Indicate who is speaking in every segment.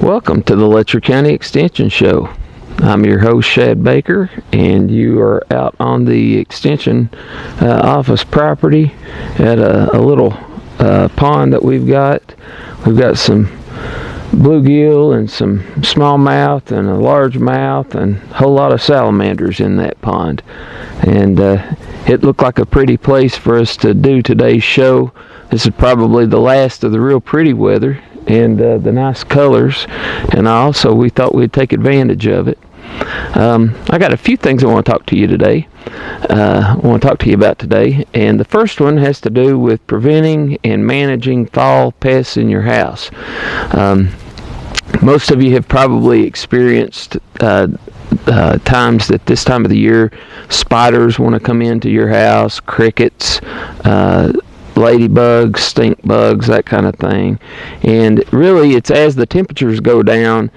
Speaker 1: Welcome to the Letcher County Extension Show. I'm your host, Shad Baker, and you are out on the Extension office property at a little pond that we've got. We've got some bluegill and some smallmouth and a largemouth and a whole lot of salamanders in that pond. And it looked like a pretty place for us to do today's show. This is probably the last of the real pretty weather and the nice colors, and also we thought we'd take advantage of it. I got a few things I want to talk to you today. About today, and the first one has to do with preventing and managing fall pests in your house. Most of you have probably experienced times that this time of the year spiders want to come into your house, crickets, ladybugs, stink bugs, that kind of thing. And really, it's as the temperatures go down,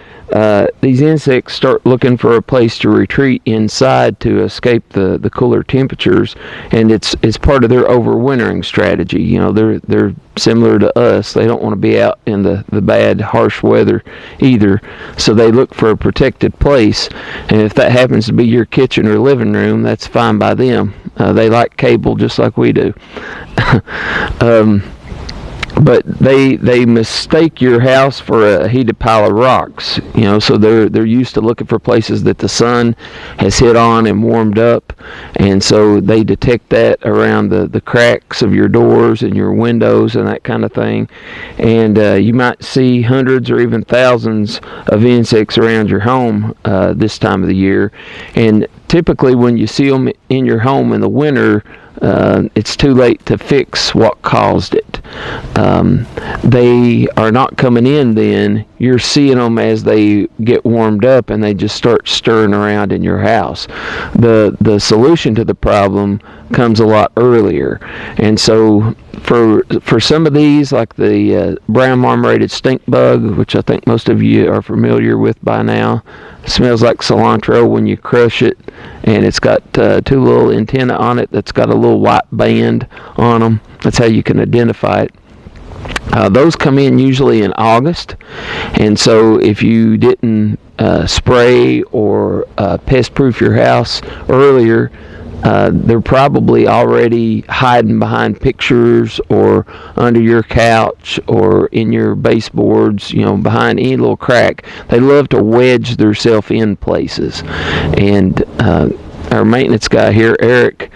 Speaker 1: these insects start looking for a place to retreat inside to escape the cooler temperatures, and it's part of their overwintering strategy. You know, they're similar to us. They don't want to be out in the bad, harsh weather either, so they look for a protected place. And if that happens to be your kitchen or living room, that's fine by them. They like cable just like we do. But they mistake your house for a heated pile of rocks, you know, so they're used to looking for places that the sun has hit on and warmed up, and so they detect that around the cracks of your doors and your windows and that kind of thing. And you might see hundreds or even thousands of insects around your home this time of the year. And typically when you see them in your home in the winter, it's too late to fix what caused it. They are not coming in then. You're seeing them as they get warmed up and they just start stirring around in your house. The solution to the problem comes a lot earlier. And so for some of these, like the brown marmorated stink bug, which I think most of you are familiar with by now, smells like cilantro when you crush it, and it's got two little antennae on it that's got a little white band on them. That's how you can identify it. Those come in usually in August, and so if you didn't spray or pest-proof your house earlier, they're probably already hiding behind pictures or under your couch or in your baseboards, you know, behind any little crack. They love to wedge themselves in places. And our maintenance guy here, Eric,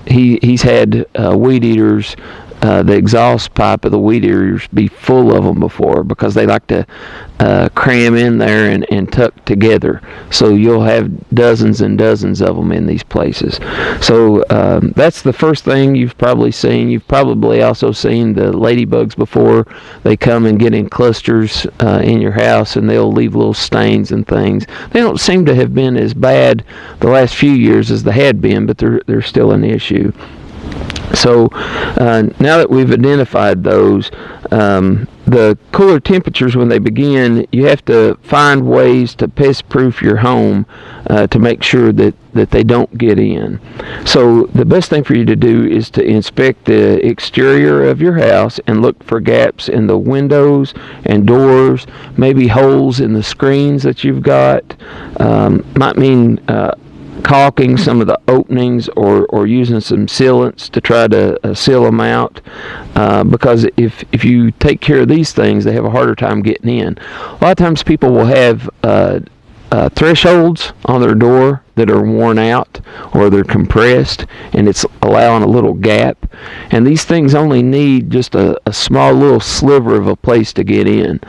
Speaker 1: he's had weed eaters, the exhaust pipe of the weed eaters be full of them before, because they like to cram in there and tuck together. So you'll have dozens and dozens of them in these places. So that's the first thing you've probably seen. You've probably also seen the ladybugs before. They come and get in clusters in your house, and they'll leave little stains and things. They don't seem to have been as bad the last few years as they had been, but they're still an issue. So now that we've identified those, the cooler temperatures when they begin, you have to find ways to pest-proof your home to make sure that they don't get in. So the best thing for you to do is to inspect the exterior of your house and look for gaps in the windows and doors, maybe holes in the screens that you've got. Might mean caulking some of the openings or using some sealants to try to seal them out, because if you take care of these things, they have a harder time getting in. A lot of times people will have thresholds on their door that are worn out or they're compressed, and it's allowing a little gap, and these things only need just a small little sliver of a place to get in.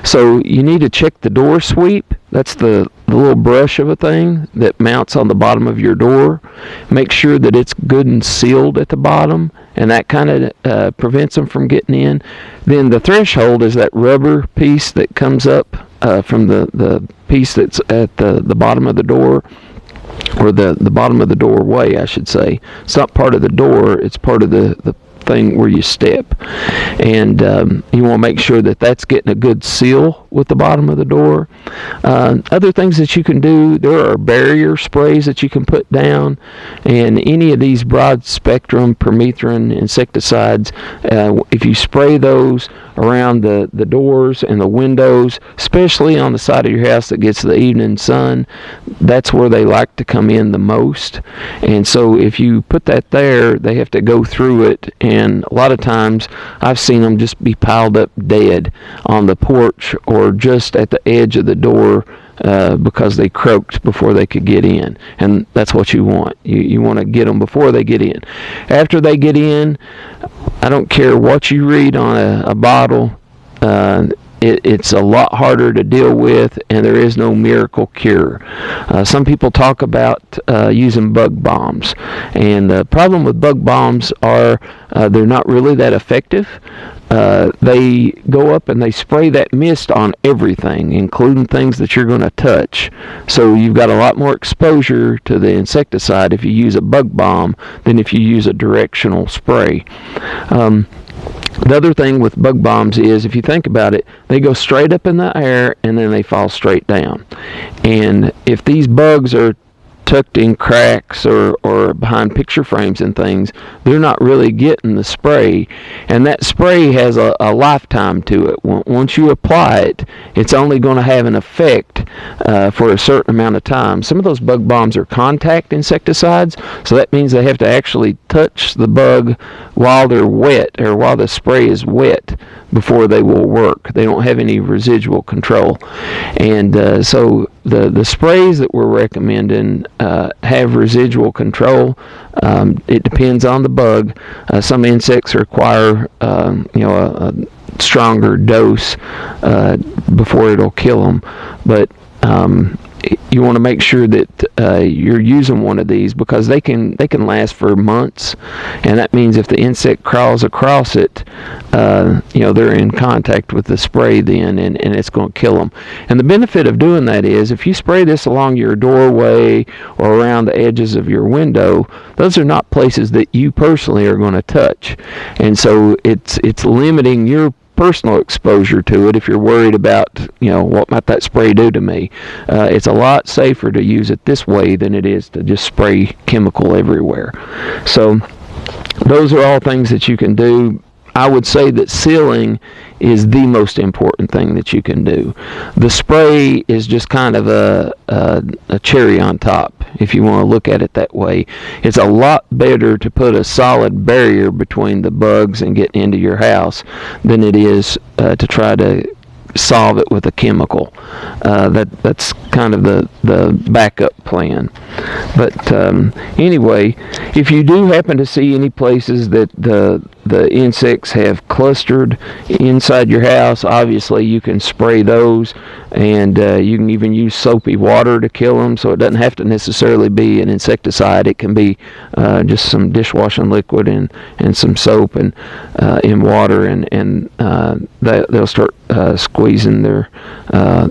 Speaker 1: So you need to check the door sweep. That's the little brush of a thing that mounts on the bottom of your door. Make sure that it's good and sealed at the bottom, and that kind of prevents them from getting in. Then the threshold is that rubber piece that comes up from the piece that's at the bottom of the door, or the bottom of the doorway, I should say. It's not part of the door, it's part of the thing where you step. and you want to make sure that that's getting a good seal with the bottom of the door. Other things that you can do, there are barrier sprays that you can put down, and any of these broad spectrum permethrin insecticides, if you spray those around the doors and the windows, especially on the side of your house that gets the evening sun, that's where they like to come in the most. And so if you put that there, they have to go through it, and a lot of times I've seen them just be piled up dead on the porch or just at the edge of the door because they croaked before they could get in. And that's what you want. You want to get them before they get in. After they get in, I don't care what you read on a bottle, it's a lot harder to deal with, and there is no miracle cure. Some people talk about using bug bombs, and the problem with bug bombs are they're not really that effective. They go up and they spray that mist on everything, including things that you're going to touch. So you've got a lot more exposure to the insecticide if you use a bug bomb than if you use a directional spray. The other thing with bug bombs is, if you think about it, they go straight up in the air and then they fall straight down. And if these bugs are tucked in cracks or behind picture frames and things, they're not really getting the spray, and that spray has a lifetime to it. Once you apply it, it's only going to have an effect for a certain amount of time. Some of those bug bombs are contact insecticides, so that means they have to actually touch the bug while they're wet, or while the spray is wet, before they will work. They don't have any residual control. And so the sprays that we're recommending have residual control. It depends on the bug. Some insects require a stronger dose before it'll kill them, but you want to make sure that you're using one of these, because they can last for months, and that means if the insect crawls across it, they're in contact with the spray then, and it's going to kill them. And the benefit of doing that is, if you spray this along your doorway or around the edges of your window, those are not places that you personally are going to touch, and so it's limiting your personal exposure to it. If you're worried about, what might that spray do to me, it's a lot safer to use it this way than it is to just spray chemical everywhere. So those are all things that you can do. I would say that sealing is the most important thing that you can do. The spray is just kind of a cherry on top, if you want to look at it that way. It's a lot better to put a solid barrier between the bugs and getting into your house than it is to try to solve it with a chemical. That's kind of the backup plan. But anyway, if you do happen to see any places that the insects have clustered inside your house, obviously you can spray those, and you can even use soapy water to kill them, so it doesn't have to necessarily be an insecticide. It can be just some dishwashing liquid and some soap and in water, and they'll start squeezing their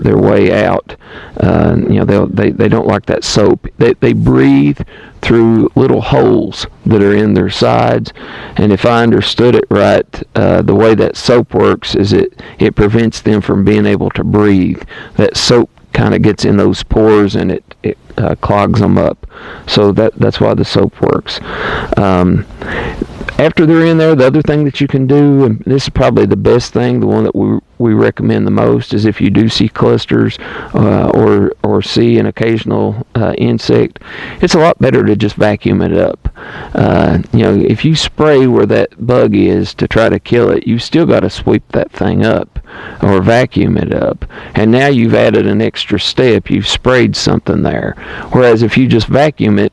Speaker 1: way out. They don't like that soap. They breathe through little holes that are in their sides, and if I understood it right, the way that soap works is it prevents them from being able to breathe. That soap kind of gets in those pores and it clogs them up. So that's why the soap works. After they're in there, the other thing that you can do, and this is probably the best thing, the one that we recommend the most, is if you do see clusters or see an occasional insect, it's a lot better to just vacuum it up. If you spray where that bug is to try to kill it, you still got to sweep that thing up or vacuum it up, and now you've added an extra step. You've sprayed something there, whereas if you just vacuum it,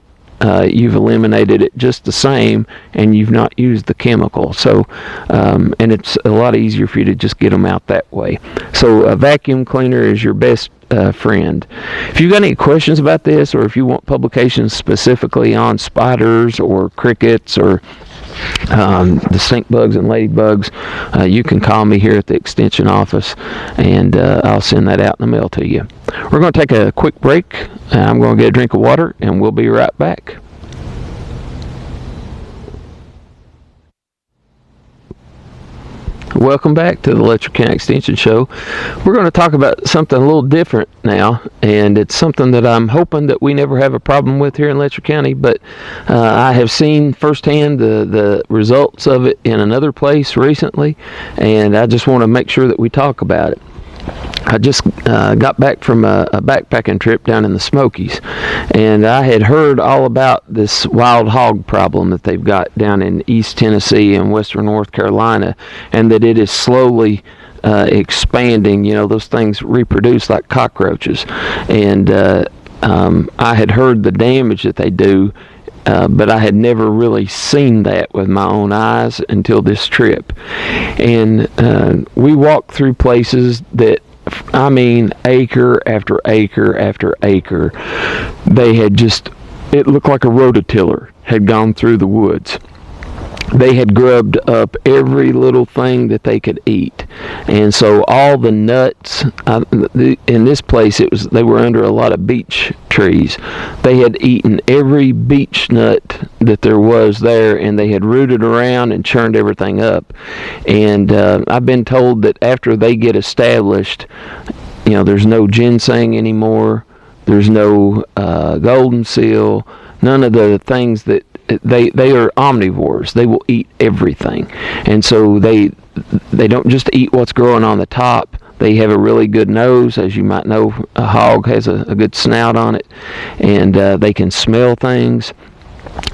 Speaker 1: you've eliminated it just the same, and you've not used the chemical. So, and it's a lot easier for you to just get them out that way. So a vacuum cleaner is your best friend. If you've got any questions about this, or if you want publications specifically on spiders or crickets or the stink bugs and ladybugs, you can call me here at the extension office, and I'll send that out in the mail to you. We're going to take a quick break. I'm going to get a drink of water, and we'll be right back. Welcome back to the Letcher County Extension Show. We're going to talk about something a little different now, and it's something that I'm hoping that we never have a problem with here in Letcher County, but I have seen firsthand the results of it in another place recently, and I just want to make sure that we talk about it. I just got back from a backpacking trip down in the Smokies, and I had heard all about this wild hog problem that they've got down in East Tennessee and Western North Carolina, and that it is slowly expanding. You know, those things reproduce like cockroaches, and I had heard the damage that they do, but I had never really seen that with my own eyes until this trip. And we walked through places that, I mean, acre after acre after acre, they had just, it looked like a rototiller had gone through the woods. They had grubbed up every little thing that they could eat, and so all the nuts in this place, they were under a lot of beech trees. They had eaten every beech nut that there was there, and they had rooted around and churned everything up. And I've been told that after they get established, you know, there's no ginseng anymore. There's no golden seal. None of the things that they are omnivores. They will eat everything, and so they don't just eat what's growing on the top. They have a really good nose, as you might know. A hog has a good snout on it, and they can smell things.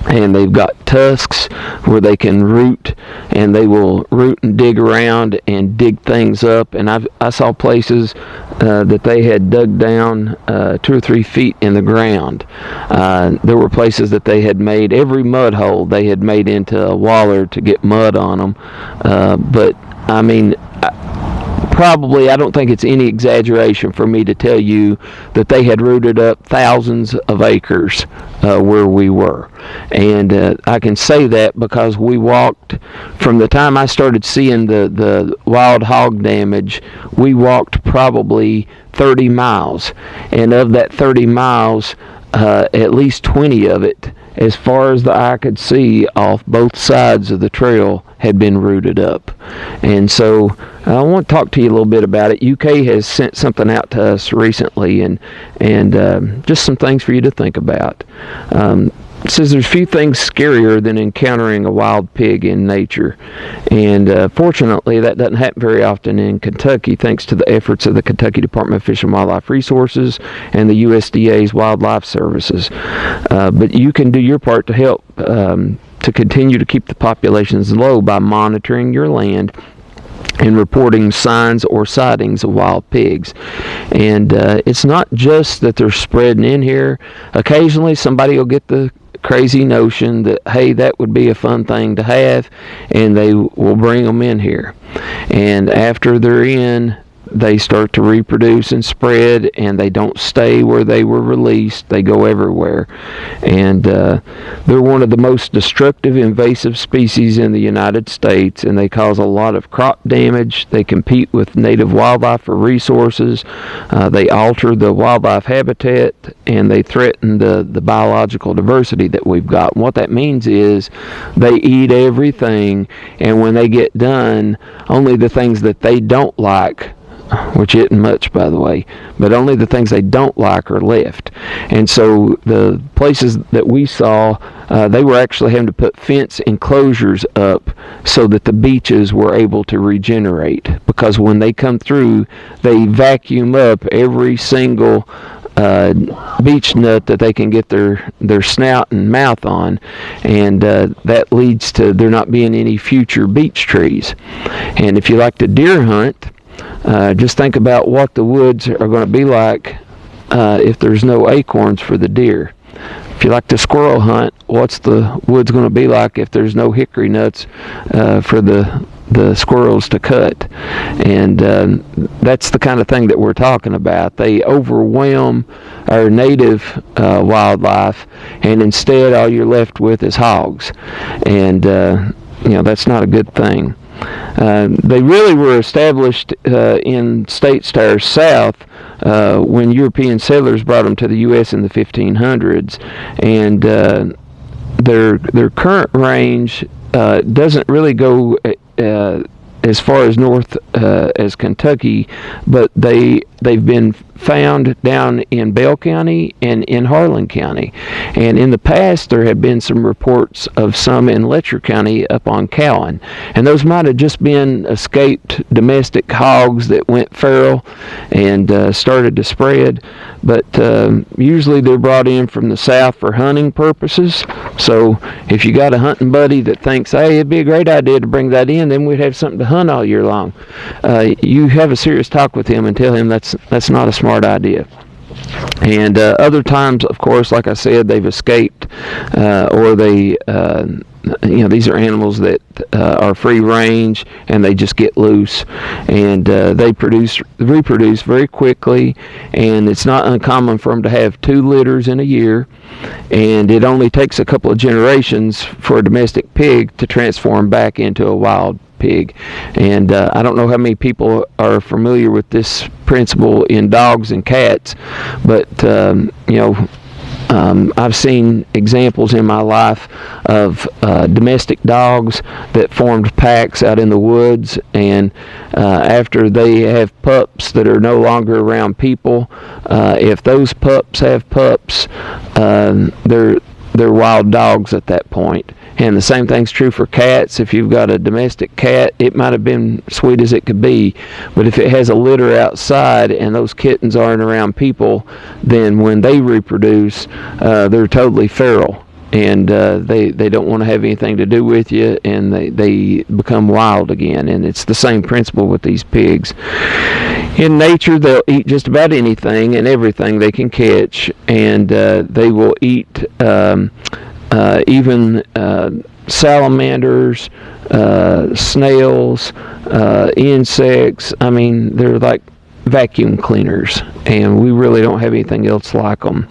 Speaker 1: And they've got tusks where they can root, and they will root and dig around and dig things up. And I saw places that they had dug down 2 or 3 feet in the ground. There were places that they had made every mud hole they had made into a waller to get mud on them. But I mean, probably, I don't think it's any exaggeration for me to tell you that they had rooted up thousands of acres where we were. And I can say that because we walked, from the time I started seeing the wild hog damage, we walked probably 30 miles. And of that 30 miles, at least 20 of it, as far as the eye could see off both sides of the trail, had been rooted up. And so I want to talk to you a little bit about it. UK has sent something out to us recently, and just some things for you to think about. It says there's few things scarier than encountering a wild pig in nature. And fortunately, that doesn't happen very often in Kentucky, thanks to the efforts of the Kentucky Department of Fish and Wildlife Resources and the USDA's Wildlife Services. But you can do your part to help to continue to keep the populations low by monitoring your land and reporting signs or sightings of wild pigs. And it's not just that they're spreading in here. Occasionally somebody will get the crazy notion that, hey, that would be a fun thing to have, and they will bring them in here. And after they're in, they start to reproduce and spread, and they don't stay where they were released. They go everywhere. And they're one of the most destructive invasive species in the United States, and they cause a lot of crop damage. They compete with native wildlife for resources. They alter the wildlife habitat, and they threaten the biological diversity that we've got. And what that means is they eat everything, and when they get done, only the things that they don't like, which isn't much, by the way, but only the things they don't like are left. And so the places that we saw, they were actually having to put fence enclosures up so that the beaches were able to regenerate, because when they come through, they vacuum up every single beech nut that they can get their snout and mouth on, and that leads to there not being any future beech trees. And if you like to deer hunt, just think about what the woods are going to be like if there's no acorns for the deer. If you like to squirrel hunt, what's the woods going to be like if there's no hickory nuts for the squirrels to cut? And that's the kind of thing that we're talking about. They overwhelm our native wildlife, and instead all you're left with is hogs. And that's not a good thing. They really were established in states to our south when European settlers brought them to the U.S. in the 1500s, and their current range doesn't really go as far as north as Kentucky, but they've been found down in Bell County and in Harlan County. And in the past, there have been some reports of some in Letcher County up on Cowan. And those might have just been escaped domestic hogs that went feral and started to spread. But usually they're brought in from the south for hunting purposes. So if you got a hunting buddy that thinks, hey, it'd be a great idea to bring that in, then we'd have something to hunt all year long. You have a serious talk with him and tell him that's not a smart idea. And other times, of course, like I said, they've escaped, or they, these are animals that are free range and they just get loose, and they reproduce very quickly, and it's not uncommon for them to have 2 litters in a year, and it only takes a couple of generations for a domestic pig to transform back into a wild pig. And I don't know how many people are familiar with this principle in dogs and cats, but I've seen examples in my life of domestic dogs that formed packs out in the woods, and after they have pups that are no longer around people, if those pups have pups, they're wild dogs at that point. And the same thing's true for cats. If you've got a domestic cat, it might have been sweet as it could be, but if it has a litter outside and those kittens aren't around people, then when they reproduce, they're totally feral, and they don't want to have anything to do with you, and they become wild again. And it's the same principle with these pigs. In nature, they'll eat just about anything and everything they can catch, and they will eat even salamanders, snails, insects. I mean, they're like vacuum cleaners, and we really don't have anything else like them.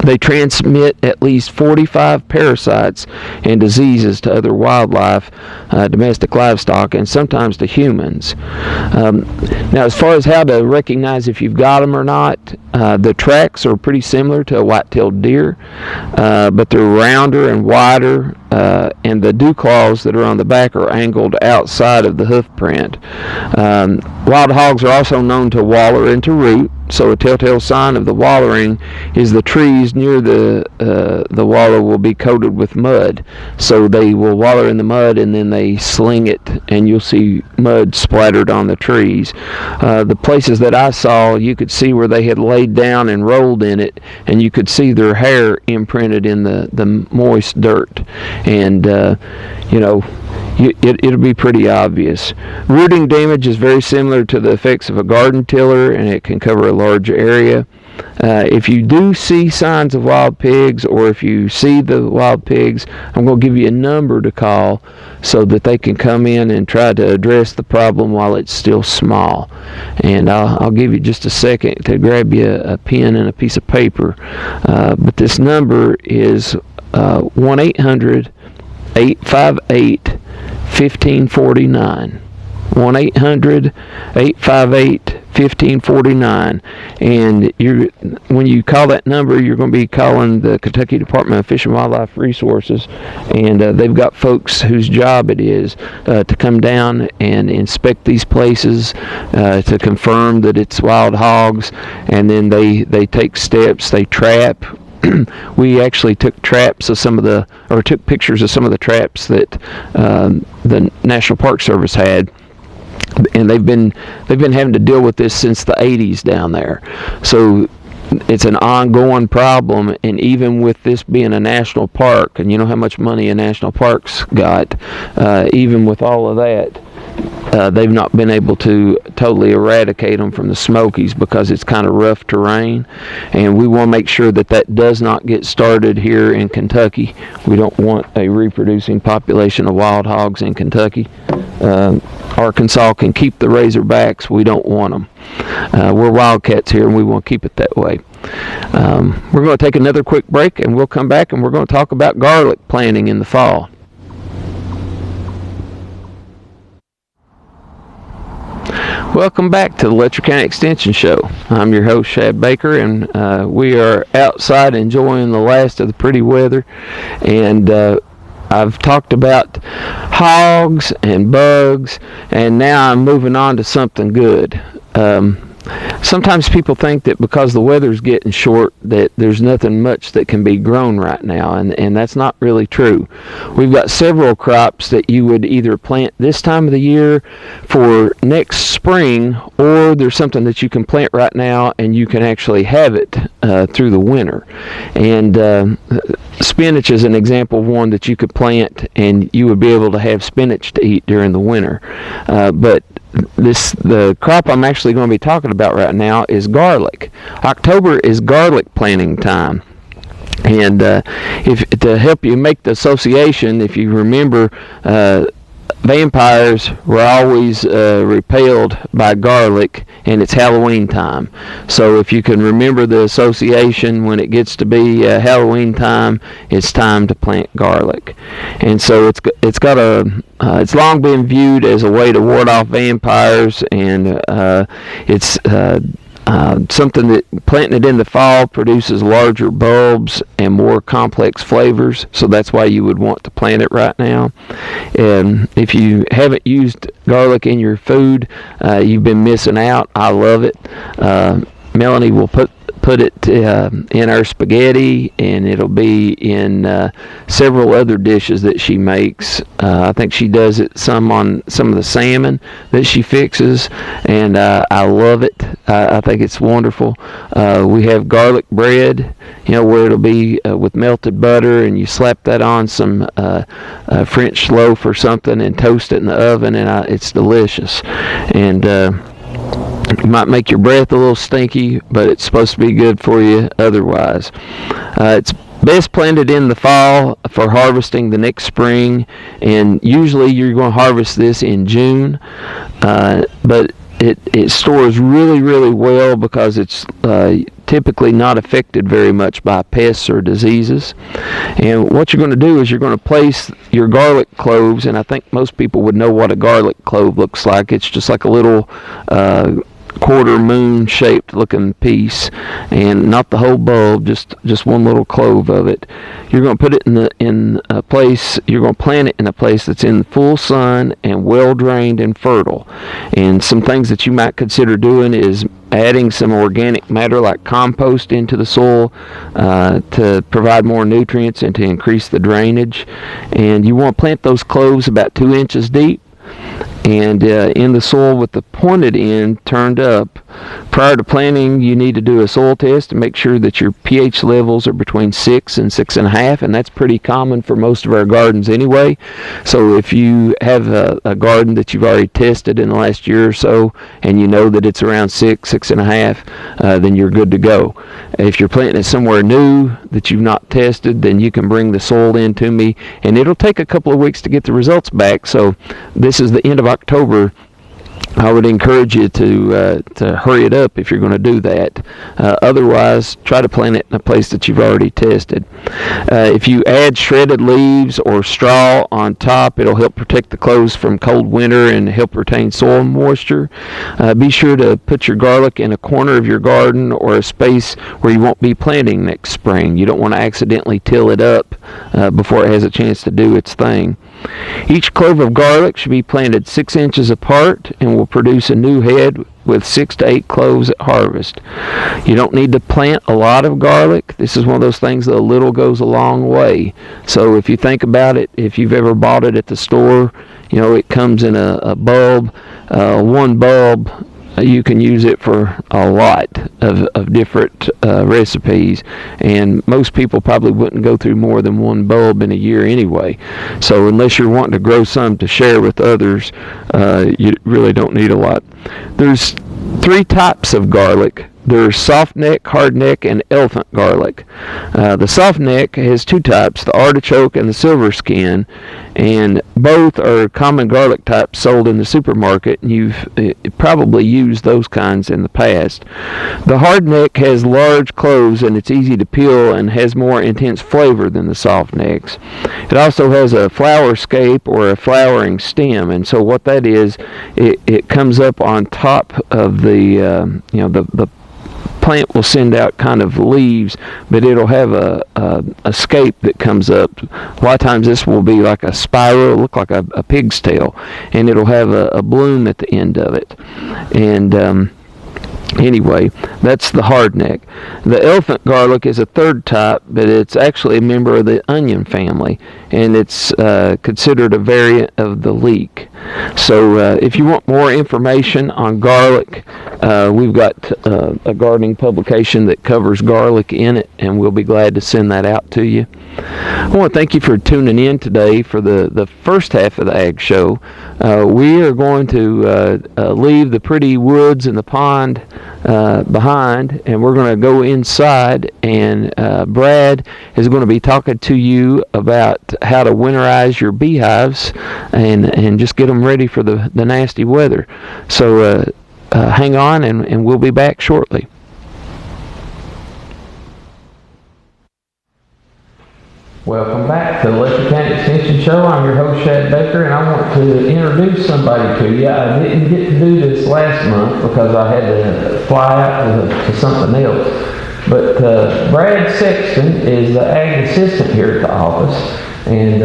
Speaker 1: They transmit at least 45 parasites and diseases to other wildlife, domestic livestock, and sometimes to humans. Now, as far as how to recognize if you've got them or not, the tracks are pretty similar to a white-tailed deer, but they're rounder and wider, and the dew claws that are on the back are angled outside of the hoof print. Wild hogs are also known to waller and to root, so a telltale sign of the wallering is the trees near the wallow will be coated with mud. So they will waller in the mud and then they sling it, and you'll see mud splattered on the trees. The places that I saw, you could see where they had laid down and rolled in it, and you could see their hair imprinted in the moist dirt. And it'll be pretty obvious. Rooting damage is very similar to the effects of a garden tiller, and it can cover a large area. If you do see signs of wild pigs, or if you see the wild pigs, I'm going to give you a number to call so that they can come in and try to address the problem while it's still small. And I'll give you just a second to grab you a pen and a piece of paper. But this number is 1-800-858-1549. 1-800-858-1549. And when you call that number, you're going to be calling the Kentucky Department of Fish and Wildlife Resources, and they've got folks whose job it is to come down and inspect these places to confirm that it's wild hogs, and then they take steps. They trap. We actually took pictures of some of the traps that the National Park Service had, and they've been having to deal with this since the 80s down there. So it's an ongoing problem, and even with this being a national park, and you know how much money a national park's got, even with all of that, they've not been able to totally eradicate them from the Smokies because it's kind of rough terrain, and we want to make sure that does not get started here in Kentucky. We don't want a reproducing population of wild hogs in Kentucky. Arkansas can keep the Razorbacks. We don't want them. We're wildcats here, and we want to keep it that way. We're going to take another quick break, and we'll come back, and we're going to talk about garlic planting in the fall. Welcome back to the Letcher County Extension Show. I'm your host, Shad Baker, and we are outside enjoying the last of the pretty weather. And I've talked about hogs and bugs, and now I'm moving on to something good. Sometimes people think that because the weather's getting short that there's nothing much that can be grown right now, and that's not really true. We've got several crops that you would either plant this time of the year for next spring, or there's something that you can plant right now and you can actually have it through the winter. And spinach is an example of one that you could plant and you would be able to have spinach to eat during the winter. But the crop I'm actually going to be talking about right now is garlic. October is garlic planting time. And if to help you make the association, if you remember, vampires were always repelled by garlic, and it's Halloween time. So if you can remember the association, when it gets to be Halloween time, it's time to plant garlic. And so it's long been viewed as a way to ward off vampires, and it's something that planting it in the fall produces larger bulbs and more complex flavors, so that's why you would want to plant it right now. And if you haven't used garlic in your food, you've been missing out. I love it. Melanie will put it in our spaghetti, and it'll be in several other dishes that she makes. I think she does it some on some of the salmon that she fixes, and I love it. I think it's wonderful. We have garlic bread, where it'll be with melted butter, and you slap that on some French loaf or something and toast it in the oven, and it's delicious. And it might make your breath a little stinky, but it's supposed to be good for you otherwise. It's best planted in the fall for harvesting the next spring, and usually you're going to harvest this in June, but it stores really, really well because it's typically not affected very much by pests or diseases. And what you're going to do is you're going to place your garlic cloves, and I think most people would know what a garlic clove looks like. It's just like a little quarter moon shaped looking piece, and not the whole bulb, just one little clove of it. You're going to put it in a place, you're going to plant it in a place that's in full sun and well drained and fertile. And some things that you might consider doing is adding some organic matter like compost into the soil to provide more nutrients and to increase the drainage. And you want to plant those cloves about 2 inches deep, and in the soil with the pointed end turned up. Prior to planting, you need to do a soil test to make sure that your pH levels are between 6 and 6.5, and that's pretty common for most of our gardens anyway. So if you have a garden that you've already tested in the last year or so, and you know that it's around 6, 6.5, then you're good to go. If you're planting it somewhere new that you've not tested, then you can bring the soil in to me, and it'll take a couple of weeks to get the results back. So this is the end of October. I would encourage you to hurry it up if you're going to do that. Otherwise, try to plant it in a place that you've already tested. If you add shredded leaves or straw on top, it'll help protect the cloves from cold winter and help retain soil moisture. Be sure to put your garlic in a corner of your garden or a space where you won't be planting next spring. You don't want to accidentally till it up before it has a chance to do its thing. Each clove of garlic should be planted 6 inches apart and will produce a new head with 6 to 8 cloves at harvest. You don't need to plant a lot of garlic. This is one of those things that a little goes a long way. So if you think about it, if you've ever bought it at the store, it comes in a bulb. One bulb, you can use it for a lot of different recipes, and most people probably wouldn't go through more than one bulb in a year anyway. So unless you're wanting to grow some to share with others, you really don't need a lot. There's 3 types of garlic. There's soft neck, hard neck, and elephant garlic. The soft neck has 2 types, the artichoke and the silver skin, and both are common garlic types sold in the supermarket, and you've probably used those kinds in the past. The hard neck has large cloves, and it's easy to peel and has more intense flavor than the soft necks. It also has a flower scape or a flowering stem, and so what that is, it comes up on top of the plant will send out kind of leaves, but it'll have a scape that comes up. A lot of times this will be like a spiral, look like a pig's tail, and it'll have a bloom at the end of it. And anyway, that's the hardneck. The elephant garlic is a third type, but it's actually a member of the onion family, and it's considered a variant of the leek. So if you want more information on garlic, we've got a gardening publication that covers garlic in it, and we'll be glad to send that out to you. I want to thank you for tuning in today for the first half of the Ag Show. We are going to leave the pretty woods and the pond behind, and we're going to go inside, and Brad is going to be talking to you about how to winterize your beehives and just get them ready for the nasty weather. So hang on, and we'll be back shortly. Welcome back to the Letcher County Extension Show. I'm your host, Shad, and I want to introduce somebody to you. I didn't get to do this last month because I had to fly out to something else. But Brad Sexton is the ag assistant here at the office. And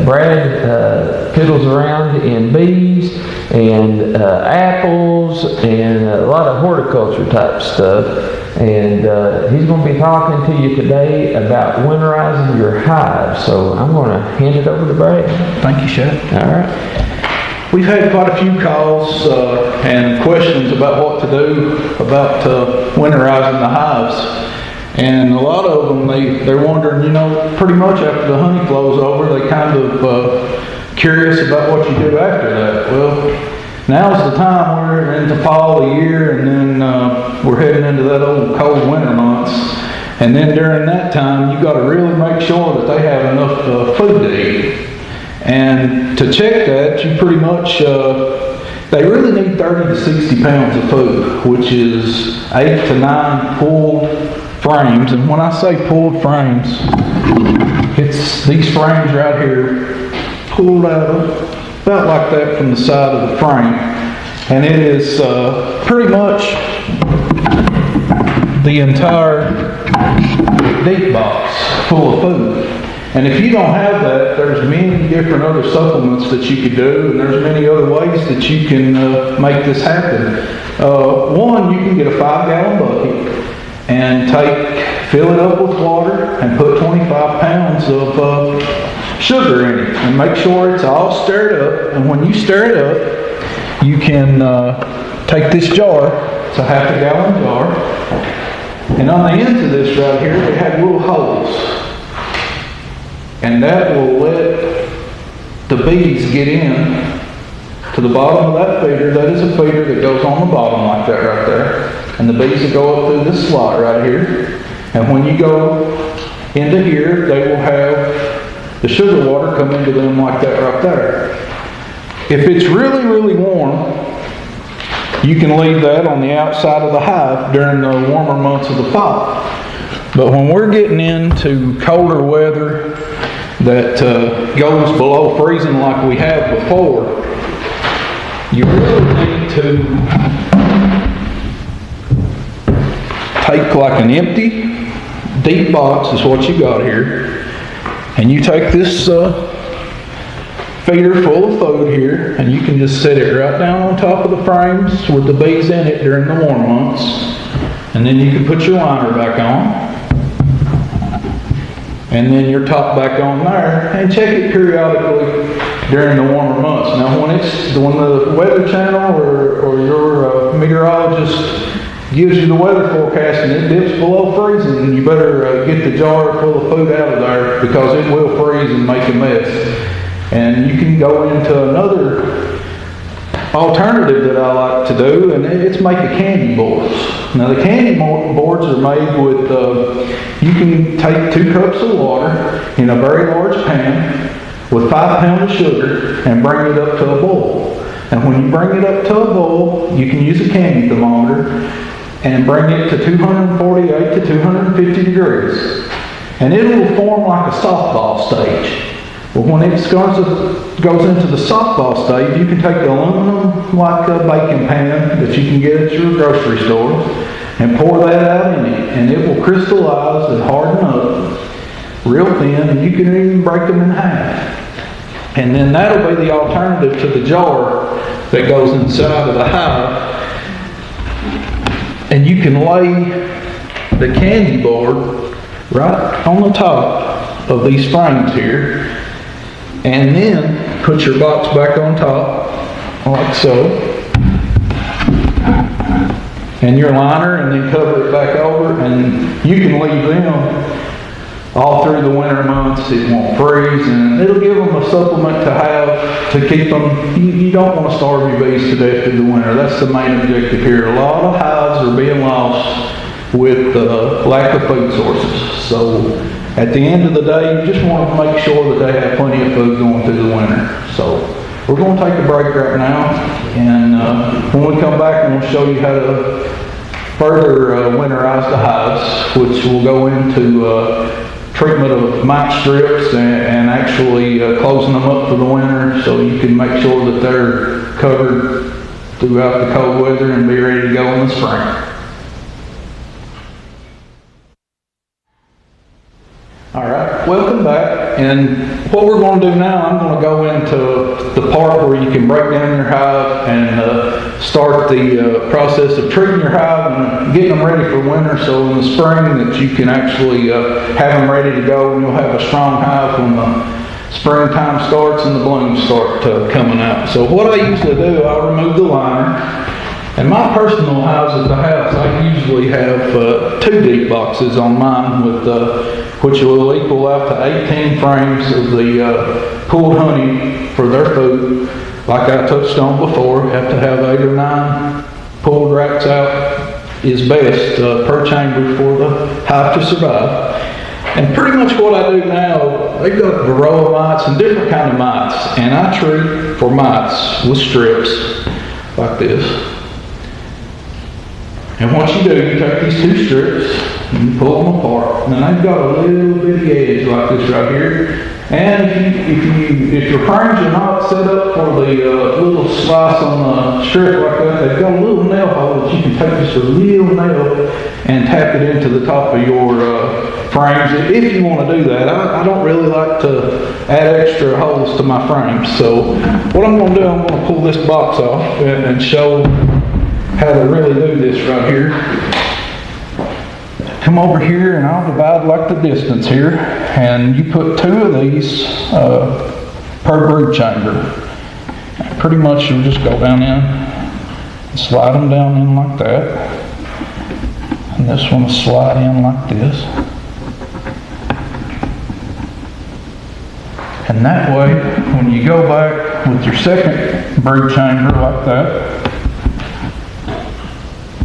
Speaker 1: Brad fiddles around in bees and apples and a lot of horticulture type stuff. And he's going to be talking to you today about winterizing your hive. So I'm going to hand it over to Brad.
Speaker 2: Thank you, Shad.
Speaker 1: All right.
Speaker 2: We've had quite a few calls and questions about what to do about winterizing the hives. And a lot of them, they're wondering, pretty much after the honey flow's over, they kind of curious about what you do after that. Well, now's the time. We're into fall of the year, and then we're heading into that old cold winter months. And then during that time, you got to really make sure that they have enough food to eat. And to check that, you pretty much, they really need 30 to 60 pounds of food, which is 8 to 9 pulled frames. And when I say pulled frames, it's these frames right here pulled out about like that from the side of the frame. And it is pretty much the entire deep box full of food. And if you don't have that, there's many different other supplements that you could do, and there's many other ways that you can make this happen. One, you can get a 5-gallon bucket and fill it up with water and put 25 pounds of sugar in it, and make sure it's all stirred up. And when you stir it up, you can take this jar, it's a 1/2 gallon jar, and on the ends of this right here, they have little holes. And that will let the bees get in to the bottom of that feeder. That is a feeder that goes on the bottom like that right there. And the bees will go up through this slot right here. And when you go into here, they will have the sugar water come into them like that right there. If it's really, really warm, you can leave that on the outside of the hive during the warmer months of the fall. But when we're getting into colder weather that goes below freezing like we have before, you really need to take like an empty deep box is what you got here, and you take this feeder full of food here, and you can just set it right down on top of the frames with the bees in it during the warm months, and then you can put your liner back on, and then your top back on there, and check it periodically during the warmer months. Now when the Weather Channel or your meteorologist gives you the weather forecast and it dips below freezing, you better get the jar full of food out of there, because it will freeze and make a mess. And you can go into another alternative that I like to do, and it's making candy boards. Now the candy boards are made with, you can take 2 cups of water in a very large pan with 5 pounds of sugar and bring it up to a boil. And when you bring it up to a boil, you can use a candy thermometer and bring it to 248 to 250 degrees. And it will form like a softball stage. Well, when it goes into the softball stage, you can take the aluminum like a baking pan that you can get at your grocery store, and pour that out in it, and it will crystallize and harden up real thin, and you can even break them in half. And then that'll be the alternative to the jar that goes inside of the hive. And you can lay the candy board right on the top of these frames here, and then put your box back on top, like so, and your liner, and then cover it back over, and you can leave them all through the winter months. It won't freeze, and it'll give them a supplement to have to keep them. You don't want to starve your bees to death in the winter. That's the main objective here. A lot of hives are being lost with lack of food sources. So at the end of the day, you just want to make sure that they have plenty of food going through the winter. So we're going to take a break right now, and when we come back, we'll show you how to further winterize the hives, which will go into treatment of mite strips and actually closing them up for the winter, so you can make sure that they're covered throughout the cold weather and be ready to go in the spring. All right, welcome back. And what we're going to do now, I'm going to go into the part where you can break down your hive and start the process of treating your hive and getting them ready for winter, so in the spring that you can actually have them ready to go, and you'll have a strong hive when the springtime starts and the blooms start coming out. So what I usually do, I remove the liner. And my personal hives at the house, I usually have 2 deep boxes on mine, with which will equal out to 18 frames of the pooled honey for their food. Like I touched on before, have to have 8 or 9 pulled racks out is best per chamber for the hive to survive. And pretty much what I do now, they've got varroa mites and different kind of mites, and I treat for mites with strips like this. And what you do, you take these 2 strips and you pull them apart, and they've got a little bitty edge like this right here. And if your frames are not set up for the little slice on the strip like that, they've got a little nail hole that you can take just a little nail and tap it into the top of your frames if you want to do that. I don't really like to add extra holes to my frames. So what I'm going to do, I'm going to pull this box off and show how to really do this right here. Come over here, and I'll divide like the distance here, and you put 2 of these per brood chamber. Pretty much you'll just go down in and slide them down in like that, and this one will slide in like this, and that way when you go back with your second brood chamber like that,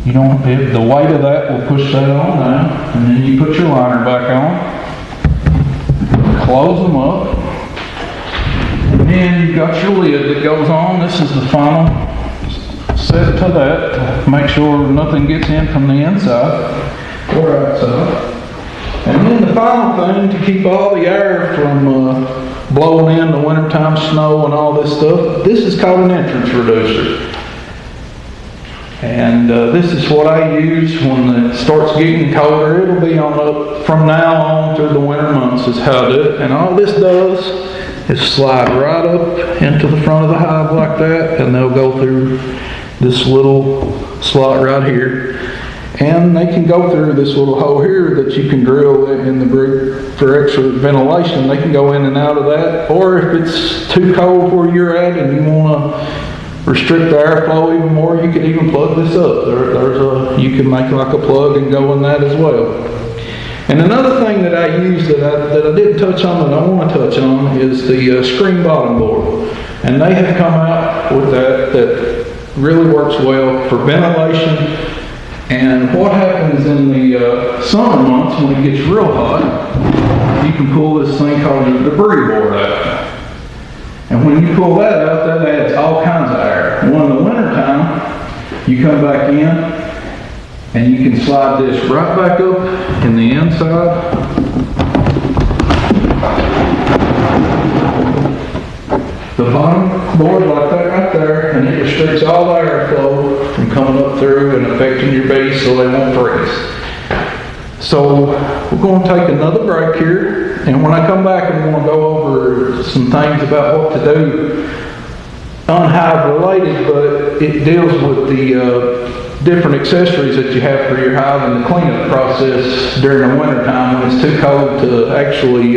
Speaker 2: you don't, the weight of that will push that on down, and then you put your liner back on, close them up, and then you've got your lid that goes on. This is the final set to that to make sure nothing gets in from the inside or outside. And then the final thing to keep all the air from blowing in the wintertime snow and all this stuff, this is called an entrance reducer. And this is what I use when it starts getting colder. It'll be on up from now on through the winter months is how I do it. And all this does is slide right up into the front of the hive like that, and they'll go through this little slot right here. And they can go through this little hole here that you can drill in the brood for extra ventilation. They can go in and out of that. Or if it's too cold where you're at and you want to restrict the airflow even more, you can even plug this up. You can make like a plug and go in that as well. And another thing that I use that I didn't touch on that I want to touch on is the screen bottom board. And they have come out with that really works well for ventilation. And what happens in the summer months when it gets real hot, you can pull this thing called the debris board out. And when you pull that out, that adds all kinds of air. Well, in the wintertime, you come back in and you can slide this right back up in the inside. The bottom board like that right there, and it restricts all the airflow from coming up through, and affecting your bees so they won't freeze. So we're going to take another break here, and when I come back, I'm going to go over some things about what to do unhive related, but it deals with the different accessories that you have for your hive and the cleanup process during the winter time when it's too cold to actually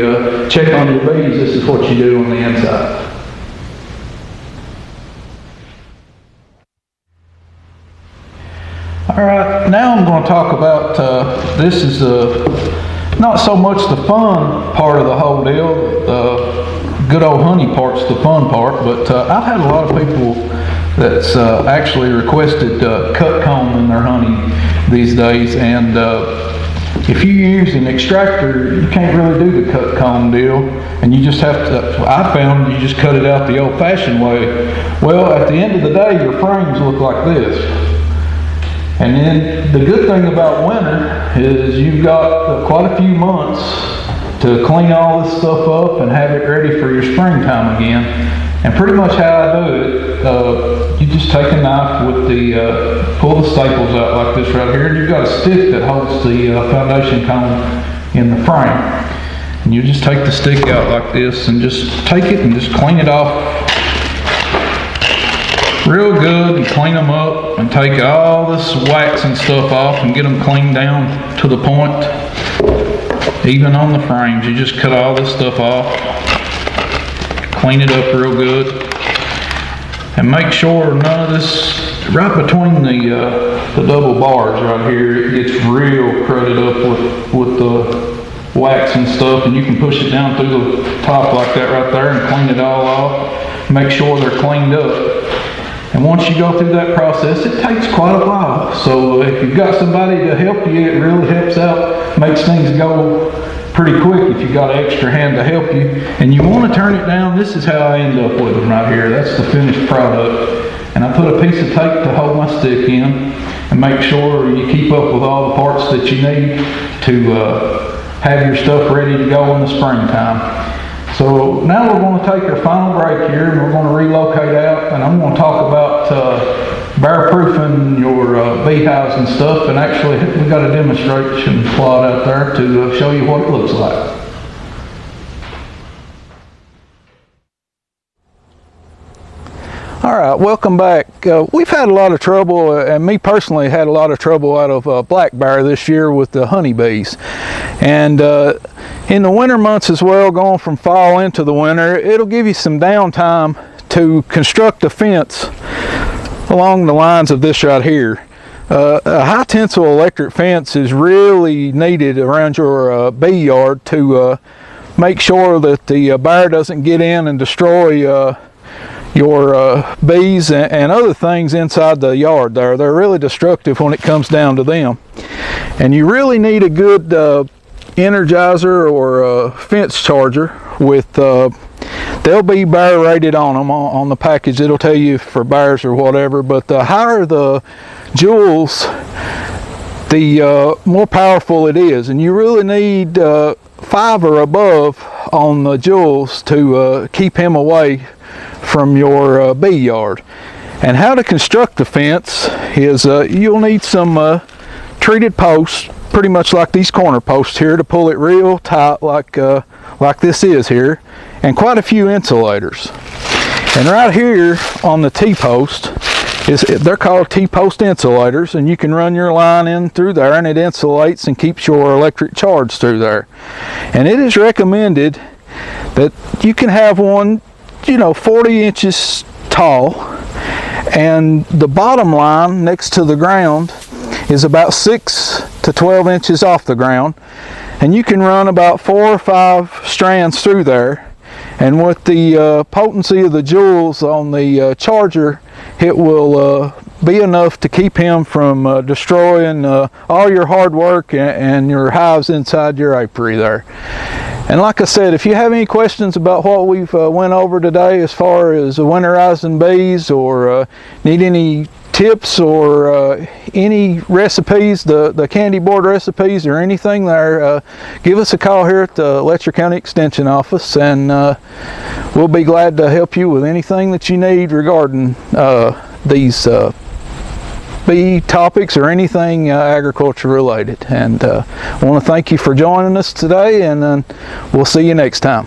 Speaker 2: check on your bees. This is what you do on the inside. All right, now I'm going to talk about, this is not so much the fun part of the whole deal. Good old honey part's the fun part, but I've had a lot of people that's actually requested cut comb in their honey these days, and if you use an extractor, you can't really do the cut comb deal, and you just have to, I found you just cut it out the old-fashioned way. Well, at the end of the day, your frames look like this. And then the good thing about winter is you've got quite a few months to clean all this stuff up and have it ready for your springtime again. And pretty much how I do it, you just take a knife with the, pull the staples out like this right here, and you've got a stick that holds the foundation comb in the frame. And you just take the stick out like this and just take it and just clean it off real good and clean them up and take all this wax and stuff off and get them cleaned down to the point. Even on the frames, you just cut all this stuff off, clean it up real good, and make sure none of this, right between the double bars right here, it gets real cruddy up with the wax and stuff, and you can push it down through the top like that right there and clean it all off. Make sure they're cleaned up. And once you go through that process, it takes quite a while. So if you've got somebody to help you, it really helps out, makes things go pretty quick if you've got an extra hand to help you. And you want to turn it down. This is how I end up with them right here. That's the finished product. And I put a piece of tape to hold my stick in and make sure you keep up with all the parts that you need to have your stuff ready to go in the springtime. So now we're going to take our final break here, and we're going to relocate out, and I'm going to talk about bear-proofing your beehives and stuff. And actually, we've got a demonstration plot out there to show you what it looks like. All right, welcome back. We've had a lot of trouble, and me personally had a lot of trouble out of black bear this year with the honeybees. And in the winter months as well, going from fall into the winter, it'll give you some downtime to construct a fence along the lines of this right here. A high tensile electric fence is really needed around your bee yard to make sure that the bear doesn't get in and destroy your bees and other things inside the yard there. They're really destructive when it comes down to them. And you really need a good energizer or fence charger with, they'll be bear rated on them on the package. It'll tell you for bears or whatever, but the higher the joules, the more powerful it is. And you really need 5 or above on the joules to keep him away from your bee yard. And how to construct the fence is you'll need some treated posts, pretty much like these corner posts here, to pull it real tight like this is here, and quite a few insulators. And right here on the T-post, they're called T-post insulators, and you can run your line in through there and it insulates and keeps your electric charge through there. And it is recommended that you can have one 40 inches tall, and the bottom line next to the ground is about 6 to 12 inches off the ground, and you can run about 4 or 5 strands through there. And with the potency of the joules on the charger, it will be enough to keep him from destroying all your hard work and your hives inside your apiary there. And like I said, if you have any questions about what we've went over today as far as winterizing bees, or need any tips or any recipes, the candy board recipes or anything there, give us a call here at the Letcher County Extension Office, and we'll be glad to help you with anything that you need regarding these bee topics or anything agriculture related. And I want to thank you for joining us today, and we'll see you next time.